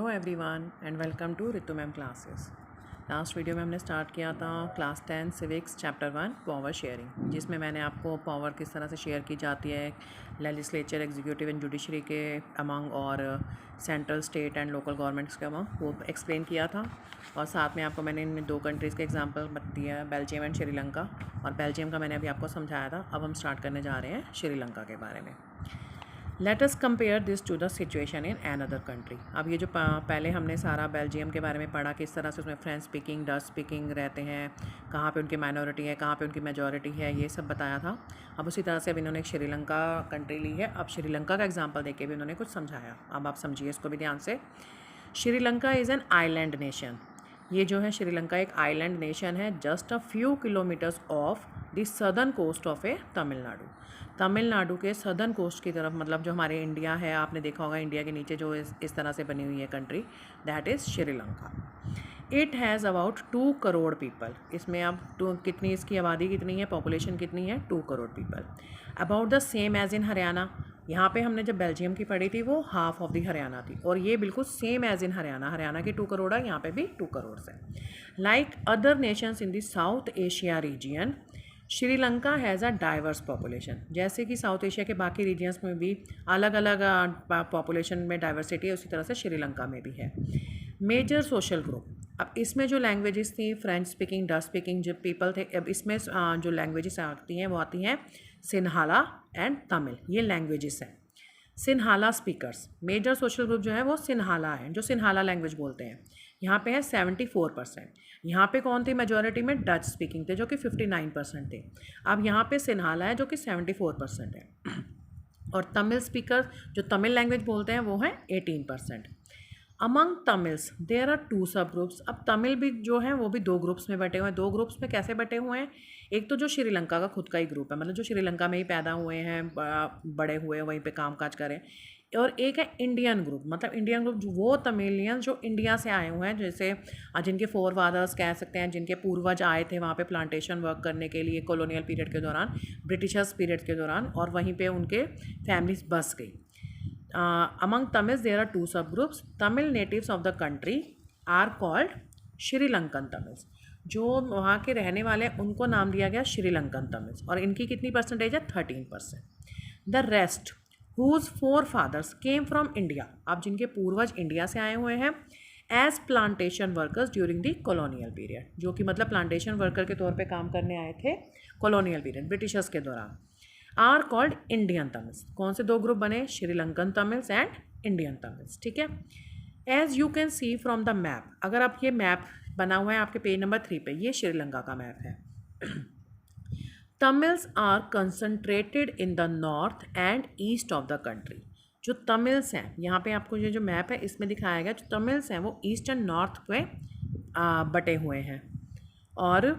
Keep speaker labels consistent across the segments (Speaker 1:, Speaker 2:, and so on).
Speaker 1: Hello everyone and welcome to Ritu ma'am classes. Last video में हमने start किया था class 10 civics chapter 1 power sharing, जिसमें मैंने आपको पावर किस तरह से शेयर की जाती है लेजिस्लेचर, एग्जीक्यूटिव एंड जुडिशरी के अमंग और central, state and local governments के अमंग, वो एक्सप्लेन किया था। और साथ में आपको मैंने इन दो कंट्रीज़ के एग्जाम्पल दिया, बेल्जियम एंड श्रीलंका। और बेल्जियम का मैंने अभी आपको समझाया था। अब हम स्टार्ट करने जा रहे हैं श्रीलंका के बारे में। Let us compare this to the situation in another country. अब ये जो पहले हमने सारा बेल्जियम के बारे में पढ़ा, किस तरह से उसमें फ्रेंच स्पीकिंग, डच स्पीकिंग रहते हैं, कहाँ पे उनकी माइनॉरिटी है, कहाँ पे उनकी मेजॉरिटी है, ये सब बताया था। अब उसी तरह से अब इन्होंने एक श्रीलंका कंट्री ली है। अब श्रीलंका का एग्जाम्पल देके भी उन्होंने कुछ समझाया। अब आप समझिए इसको भी ध्यान से। Sri Lanka is an island nation. ये जो है श्रीलंका एक आइलैंड नेशन है, just a few kilometres off the southern coast of a Tamil Nadu. Tamil Nadu के सदर्न कोस्ट की तरफ, मतलब जो हमारे इंडिया है, आपने देखा होगा इंडिया के नीचे जो इस तरह से बनी हुई है country, that is Sri Lanka. It has about 2 crore people. इसमें अब कितनी इसकी आबादी कितनी है, पॉपुलेशन कितनी है, 2 crore people. About the same as in Haryana. यहाँ पे हमने जब बेल्जियम की पढ़ी थी वो हाफ ऑफ दी हरियाणा थी, और ये बिल्कुल same as in Haryana. Haryana की 2 करोड़ है, यहाँ पे भी 2 करोड़ है। Like other Nations in the south Asia region, Sri Lanka has a diverse population. जैसे कि साउथ एशिया के बाकी रीजन्स में भी अलग अलग पॉपुलेशन में डाइवर्सिटी है, उसी तरह से श्रीलंका में भी है। Major social group. अब इसमें जो लैंग्वेजेस थी, फ्रेंच स्पीकिंग, डच स्पीकिंग जो पीपल थे, अब इसमें जो लैंग्वेजेस आती हैं वो आती हैं सिन्हाला एंड तमिल। ये लैंग्वेजेस हैं। Sinhala speakers, major social group जो है वो सिन्हाला है, जो सिन्हाला लैंग्वेज बोलते हैं। यहाँ पे है 74%। यहाँ पे कौन थी मेजॉरिटी में? डच स्पीकिंग थे जो कि 59% थे। अब यहाँ पे सिन्हाला है जो कि 74% है। और तमिल स्पीकर जो तमिल लैंग्वेज बोलते हैं वो है 18%। अमंग तमिल्स देयर आर 2 सब ग्रुप्स। अब तमिल भी जो है वो भी 2 ग्रुप्स में बटे हुए हैं। 2 ग्रुप्स में कैसे बटे हुए हैं? एक तो जो श्रीलंका का खुद का ही ग्रुप है, मतलब जो श्रीलंका में ही पैदा हुए हैं, बड़े हुए, वहीं पे काम काज करें। और एक है इंडियन ग्रुप, मतलब इंडियन ग्रुप जो वो तमिलियंस जो इंडिया से आए हुए हैं, जैसे जिनके फोरफादर्स कह सकते हैं, जिनके पूर्वज आए थे वहाँ पे प्लांटेशन वर्क करने के लिए कॉलोनियल पीरियड के दौरान, ब्रिटिशर्स पीरियड के दौरान, और वहीं पे उनके फैमिलीज बस गई। Among Tamils, there are 2 subgroups. Tamil natives of the country are called Sri Lankan Tamils. जो वहाँ के रहने वाले हैं उनको नाम दिया गया श्रीलंकन तमिल्स, और इनकी कितनी परसेंटेज है? 13%। The rest whose forefathers came from India. अब जिनके पूर्वज इंडिया से आए हुए हैं as plantation workers during the colonial period, जो कि मतलब प्लांटेशन वर्कर के तौर पे काम करने आए थे कॉलोनियल पीरियड, ब्रिटिशर्स के दौरान, आर कॉल्ड इंडियन तमिल्स। कौन से 2 ग्रुप बने? Sri Lankan Tamils and Indian Tamils. ठीक है। As you can see from the map, अगर आप ये मैप बना हुआ है आपके पेज नंबर 3 पे, ये श्रीलंका का मैप है। Tamils are concentrated in the north and east of the country. जो तमिल्स हैं, यहाँ पे आपको ये जो मैप है इसमें दिखाया गया, जो तमिल्स हैं वो ईस्ट एंड नॉर्थ पे बटे हुए हैं। और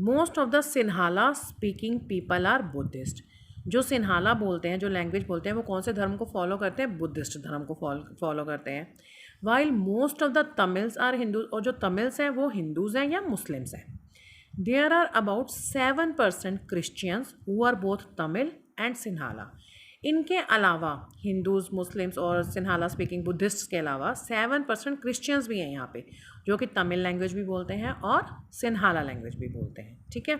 Speaker 1: most of the Sinhala speaking people are Buddhist. जो सिन्हाला बोलते हैं, जो लैंग्वेज बोलते हैं, वो कौन से धर्म को फॉलो करते हैं? बुद्धिस्ट धर्म को फॉलो करते हैं। While most of the Tamils are Hindu, और जो तमिल्स हैं वो हिंदूज़ हैं या मुस्लिम्स हैं। There are about 7% Christians who are both Tamil and Sinhala. इनके अलावा हिंदूज़, मुस्लिम्स और सिन्हाला स्पीकिंग बुद्धिस्ट के अलावा 7% क्रिश्चियंस भी हैं यहाँ पे, जो कि तमिल लैंग्वेज भी बोलते हैं और सिन्हाला लैंग्वेज भी बोलते हैं। ठीक है।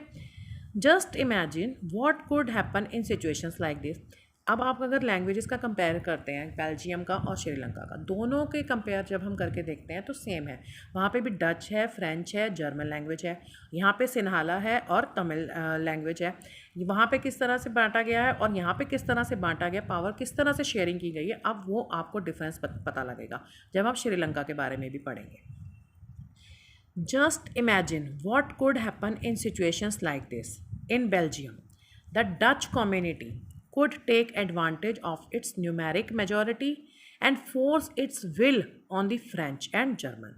Speaker 1: Just imagine what could happen in situations like this. अब आप अगर लैंग्वेजेस का कंपेयर करते हैं, बेल्जियम का और श्रीलंका का, दोनों के कंपेयर जब हम करके देखते हैं तो सेम है। वहाँ पे भी डच है, फ्रेंच है, जर्मन लैंग्वेज है, यहाँ पे सिन्हाला है और तमिल लैंग्वेज है। वहाँ पे किस तरह से बांटा गया है और यहाँ पे किस तरह से बांटा गया, पावर किस तरह से शेयरिंग की गई है, अब वो आपको डिफरेंस पता लगेगा जब आप श्रीलंका के बारे में भी पढ़ेंगे। Just imagine what could happen in situations like this in Belgium. The Dutch community could take advantage of its numeric majority and force its will on the French and German.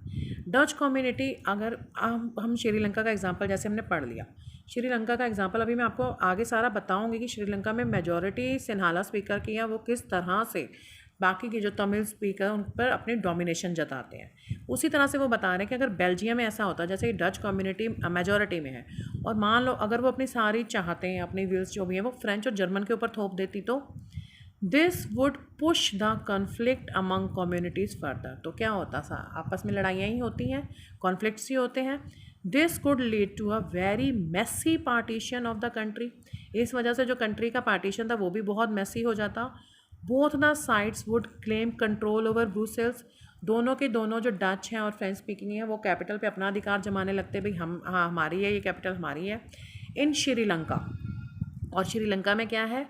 Speaker 1: Dutch community, अगर हम श्रीलंका का example जैसे हमने पढ़ लिया, श्रीलंका का example अभी मैं आपको आगे सारा बताऊंगी कि श्रीलंका में मेजॉरिटी सिन्हाला स्पीकर की है, वो किस तरह से बाकी के जो तमिल स्पीकर उन पर अपनी डोमिनेशन जताते हैं। उसी तरह से वो बता रहे हैं कि अगर बेल्जियम में ऐसा होता, जैसे डच कम्युनिटी मेजॉरिटी में है, और मान लो अगर वो अपनी सारी चाहते हैं, अपनी विल्स जो भी है वो फ्रेंच और जर्मन के ऊपर थोप देती, this would push the conflict among communities further. तो क्या होता सा, आपस में लड़ाइयाँ ही होती हैं, कॉन्फ्लिक्ट्स ही होते हैं। This could lead to a very messy partition of the country. इस वजह से जो कंट्री का पार्टीशन था वो भी बहुत मेसी हो जाता। Both the sides would claim control over Brussels. दोनों के दोनों जो डच हैं और फ्रेंच स्पीकिंग है वो कैपिटल पे अपना अधिकार जमाने लगते, भाई हम, हाँ हमारी है, ये कैपिटल हमारी है। इन श्रीलंका, और श्रीलंका में क्या है,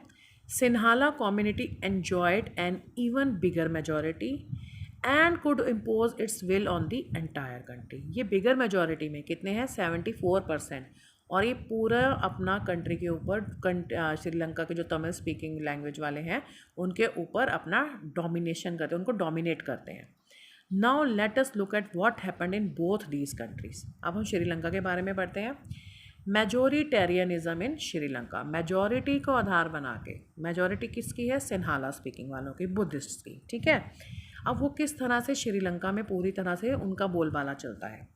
Speaker 1: Sinhala community enjoyed an even bigger majority and could impose its will on the entire country. ये बिगर मेजॉरिटी में कितने हैं, 74%। और ये पूरा अपना कंट्री के ऊपर श्रीलंका के जो तमिल स्पीकिंग लैंग्वेज वाले हैं उनके ऊपर अपना डोमिनेशन करते हैं, उनको डोमिनेट करते हैं। Now let us look at what happened in both these countries. अब हम श्रीलंका के बारे में पढ़ते हैं। मेजोरिटेरियनिज्म इन श्रीलंका, मेजॉरिटी को आधार बना के, मेजॉरिटी किसकी है, सिन्हाला स्पीकिंग वालों की, बुद्धिस्ट की, ठीक है। अब वो किस तरह से श्रीलंका में पूरी तरह से उनका बोलबाला चलता है।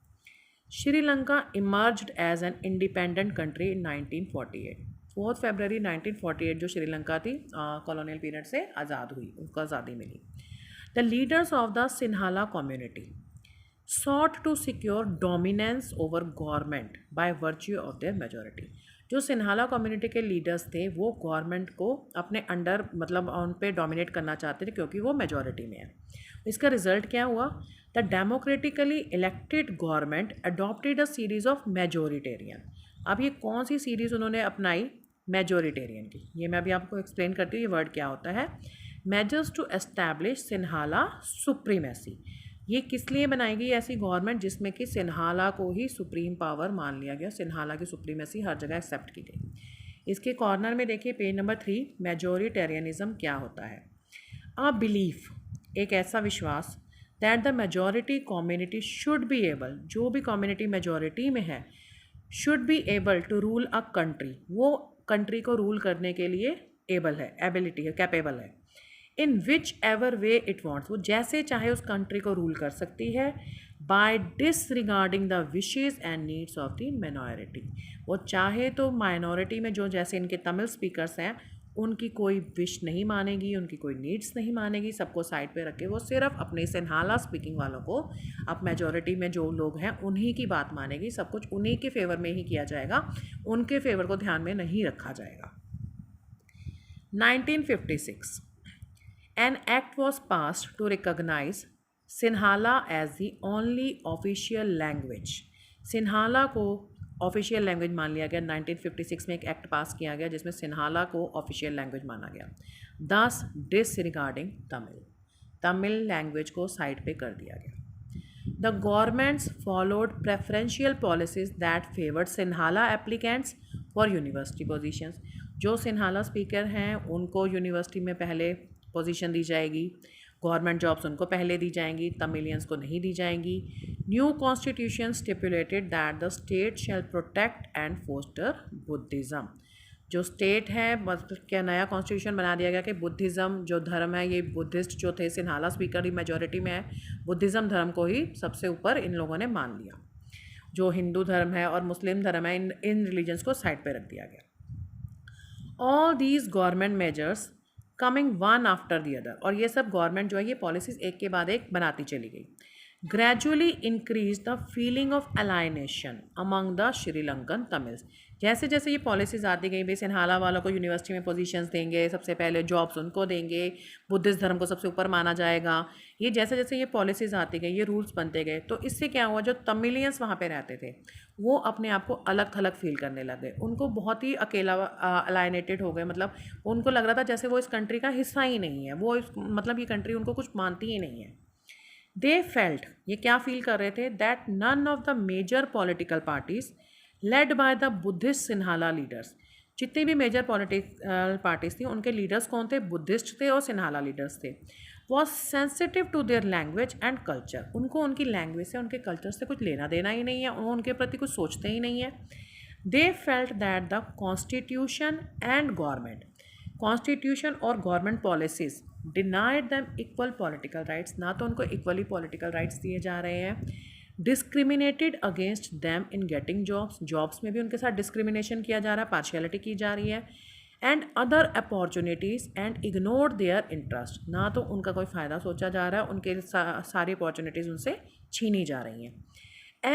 Speaker 1: Sri Lanka emerged as an independent country in 1948। 4 फरवरी 1948 जो श्रीलंका थी कॉलोनियल पीरियड से आज़ाद हुई, उनको आज़ादी मिली। The leaders of the Sinhala community sought to secure dominance over government by virtue of their majority। जो सिन्हाला कम्युनिटी के लीडर्स थे वो गवर्नमेंट को अपने अंडर, मतलब उन पे डोमिनेट करना चाहते थे क्योंकि वो मेजॉरिटी में है। इसका रिजल्ट क्या हुआ, the democratically elected government adopted a series of majoritarian. अब ये कौन सी सीरीज़ उन्होंने अपनाई, मेजोरिटेरियन की। ये मैं अभी आपको एक्सप्लेन करती हूँ ये वर्ड क्या होता है। Measures to establish Sinhala supremacy. ये किस लिए बनाई गई ऐसी गवर्नमेंट जिसमें कि सिन्हाला को ही सुप्रीम पावर मान लिया गया, सिन्हाला की सुप्रीमेसी हर जगह एक्सेप्ट की गई। इसके कॉर्नर में देखिए पेज नंबर 3, मेजोरिटेरियनिज्म क्या होता है। अ बिलीफ, एक ऐसा विश्वास, that the majority community should be able, जो भी कम्युनिटी मेजॉरिटी में है, should be able to rule a country, वो कंट्री को रूल करने के लिए एबल है, एबिलिटी है, कैपेबल है। In which ever way it wants, वो जैसे चाहे उस कंट्री को रूल कर सकती है। By disregarding the wishes and needs of the minority, वो चाहे तो माइनॉरिटी में जो जैसे इनके तमिल स्पीकर्स हैं उनकी कोई विश नहीं मानेगी, उनकी कोई नीड्स नहीं मानेगी, सबको साइड पे रख के वो सिर्फ अपने सिन्हाला स्पीकिंग वालों को, अब मेजॉरिटी में जो लोग हैं उन्हीं की बात मानेगी, सब कुछ उन्हीं के फेवर में ही किया जाएगा, उनके फेवर को ध्यान में नहीं रखा जाएगा। 1956 an act was passed to recognize Sinhala as the only official language. Sinhala को ऑफिशियल लैंग्वेज मान लिया गया। 1956 में एक एक्ट पास किया गया जिसमें सिन्हाला को ऑफिशियल लैंग्वेज माना गया। दस डिसरिगार्डिंग तमिल, तमिल लैंग्वेज को साइड पे कर दिया गया। The governments followed preferential policies that favoured Sinhala applicants for university positions. जो सिन्हाला स्पीकर हैं उनको यूनिवर्सिटी में पहले पोजीशन दी जाएगी, गवर्नमेंट जॉब्स उनको पहले दी जाएंगी, तमिलियंस को नहीं दी जाएंगी। New constitution stipulated that the state shall protect and foster Buddhism. जो स्टेट है, मतलब क्या नया कॉन्स्टिट्यूशन बना दिया गया कि बुद्धिज़्म जो धर्म है, ये बुद्धिस्ट जो थे, सिन्हाला स्पीकर ही मेजॉरिटी में है, बुद्धिज़्म धर्म को ही सबसे ऊपर इन लोगों ने मान लिया। जो हिंदू धर्म है और मुस्लिम धर्म है, इन रिलीजन्स को साइड पे रख दिया गया। All these government measures coming one after the other, और ये सब गवर्नमेंट जो है ये पॉलिसीज़ एक के बाद एक बनाती चली गई। Gradually increase the feeling of alienation among the Sri Lankan Tamils. जैसे जैसे ये पॉलिसीज़ आती गई, भाई सिन्हाला वालों को यूनिवर्सिटी में पोजीशंस देंगे, सबसे पहले जॉब्स उनको देंगे, बुद्धिस्ट धर्म को सबसे ऊपर माना जाएगा, ये जैसे जैसे ये पॉलिसीज़ आती गई, ये रूल्स बनते गए, तो इससे क्या हुआ, जो तमिलियंस वहाँ पे रहते थे वो अपने आप को अलग थलग फील करने लगे, उनको बहुत ही अकेला अलाइनेटेड हो गए, मतलब उनको लग रहा था जैसे वो इस कंट्री का हिस्सा ही नहीं है, वो मतलब ये कंट्री उनको कुछ मानती ही नहीं है। दे फेल्ट, ये क्या फील कर रहे थे, that none of the major political parties led by the Buddhist Sinhala leaders. जितनी भी मेजर पॉलिटिकल पार्टीज थी उनके लीडर्स कौन थे, बुद्धिस्ट थे और सिन्हाला लीडर्स थे। Was sensitive to their language and culture, उनको उनकी लैंग्वेज से, उनके कल्चर से कुछ लेना देना ही नहीं है, वो उनके प्रति कुछ सोचते ही नहीं है। They felt that the constitution and government, constitution और government policies denied them equal political rights, ना तो उनको इक्वली पॉलिटिकल राइट्स दिए जा रहे हैं। Discriminated against them in getting jobs, jobs में भी उनके साथ डिस्क्रिमिनेशन किया जा रहा है, पार्शियलिटी की जा रही है। And other opportunities and ignore their interest. ना तो उनका कोई फ़ायदा सोचा जा रहा है, उनके सारी अपॉर्चुनिटीज़ उनसे छीनी जा रही हैं।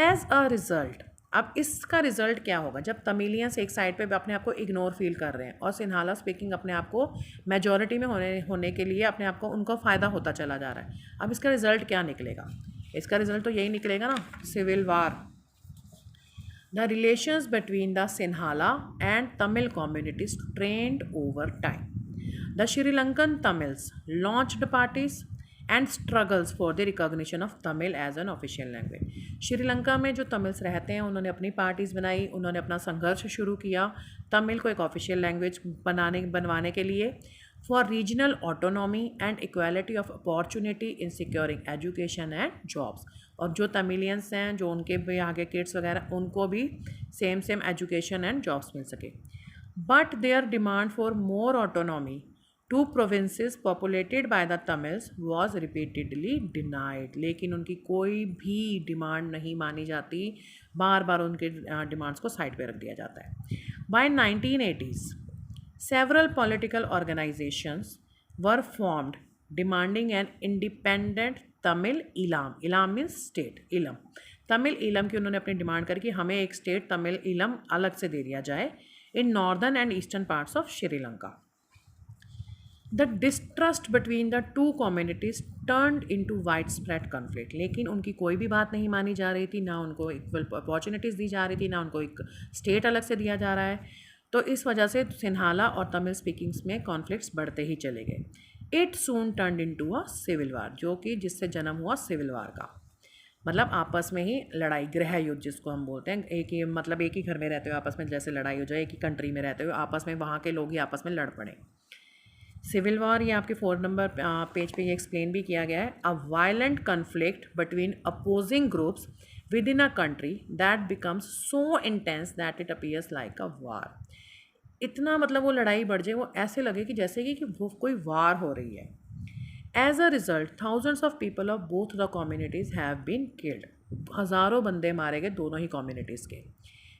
Speaker 1: एज अ रिज़ल्ट, अब इसका रिज़ल्ट क्या होगा जब तमिलियंस एक साइड पे अपने आप को इग्नोर फील कर रहे हैं और सिन्हाला स्पीकिंग अपने आप को मेजॉरिटी में होने के लिए अपने आप को उनको फ़ायदा होता चला जा रहा है। अब इसका रिज़ल्ट क्या निकलेगा? इसका रिज़ल्ट तो यही निकलेगा ना, civil war. The relations between the Sinhala and Tamil communities strained over time. The Sri Lankan Tamils launched parties and struggles for the recognition of Tamil as an official language. Sri Lanka में जो Tamils रहते हैं उन्होंने अपनी parties बनाई, उन्होंने अपना संघर्ष शुरू किया तमिल को एक ऑफिशियल लैंग्वेज बनवाने के लिए, for regional autonomy and equality of opportunity in securing education and jobs. और जो तमिलियंस हैं, जो उनके भी यहाँ के किड्स वगैरह, उनको भी सेम एजुकेशन एंड जॉब्स मिल सके। But their demand for more autonomy to provinces populated by the Tamils was repeatedly denied. लेकिन उनकी कोई भी डिमांड नहीं मानी जाती, बार बार उनके डिमांड्स को साइड पे रख दिया जाता है। By 1980s several political organizations were formed demanding an independent Tamil Elam. Elam means state. Elam. Tamil Eelam की उन्होंने अपनी डिमांड करी कि हमें एक स्टेट तमिल ईलम अलग से दे दिया जाए in northern and eastern parts of Sri Lanka. The distrust between the two communities turned into wide spread conflict. लेकिन उनकी कोई भी बात नहीं मानी जा रही थी, ना उनको इक्वल अपॉर्चुनिटीज़ दी जा रही थी, ना उनको एक स्टेट अलग से दिया जा रहा है। तो इस वजह से सिन्हाला और तमिल स्पीकिंग्स में कॉन्फ्लिक्ट्स बढ़ते ही चले गए। It soon turned into a civil war, जो कि जिससे जन्म हुआ सिविल वार का, मतलब आपस में ही लड़ाई, गृह युद्ध जिसको हम बोलते हैं। एक ही मतलब एक ही घर में रहते हुए आपस में जैसे लड़ाई हो जाए, एक ही कंट्री में रहते हुए आपस में वहाँ के लोग ही आपस में लड़ पड़े। सिविल वॉर, ये आपके 4 नंबर पेज पे ये एक्सप्लेन भी किया गया है। A violent conflict between opposing groups with in a country that becomes so intense that it appears like a war. इतना मतलब वो लड़ाई बढ़ जाए, वो ऐसे लगे कि जैसे कि वो कोई वार हो रही है। As a result thousands of people of both the communities have been killed. हज़ारों बंदे मारे गए दोनों ही कम्युनिटीज़ के।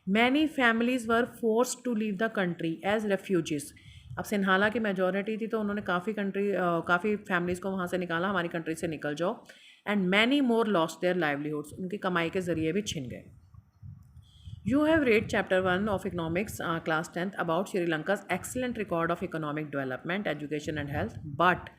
Speaker 1: Many families were force to leave the country as refugees. अब सिन्हाला की मेजॉरिटी थी तो उन्होंने काफ़ी फैमिलीज़ को वहाँ से निकाला, हमारी कंट्री से निकल जाओ। And many more lost their livelihoods, उनकी कमाई के ज़रिए भी छिन गए। You have read chapter 1 of economics class 10th about Sri Lanka's excellent record of economic development, education and health, but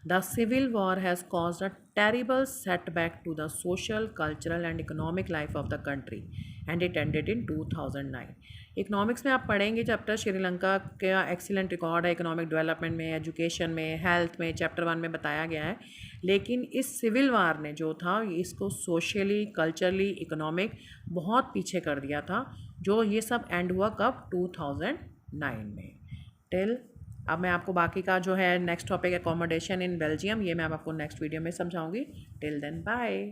Speaker 1: the civil war has caused a terrible setback to the social, cultural and economic life of the country and it ended in 2009. Economics में आप पढ़ेंगे chapter Sri Lanka का excellent record है economic development में, education में, health में, chapter 1 में बताया गया है। लेकिन इस सिविल वार ने जो था इसको सोशली, कल्चरली, इकोनॉमिक बहुत पीछे कर दिया था। जो ये सब एंड हुआ कब? 2009 में। टिल अब मैं आपको बाकी का जो है next topic accommodation in Belgium, ये मैं आपको नेक्स्ट वीडियो में समझाऊंगी। Till then bye.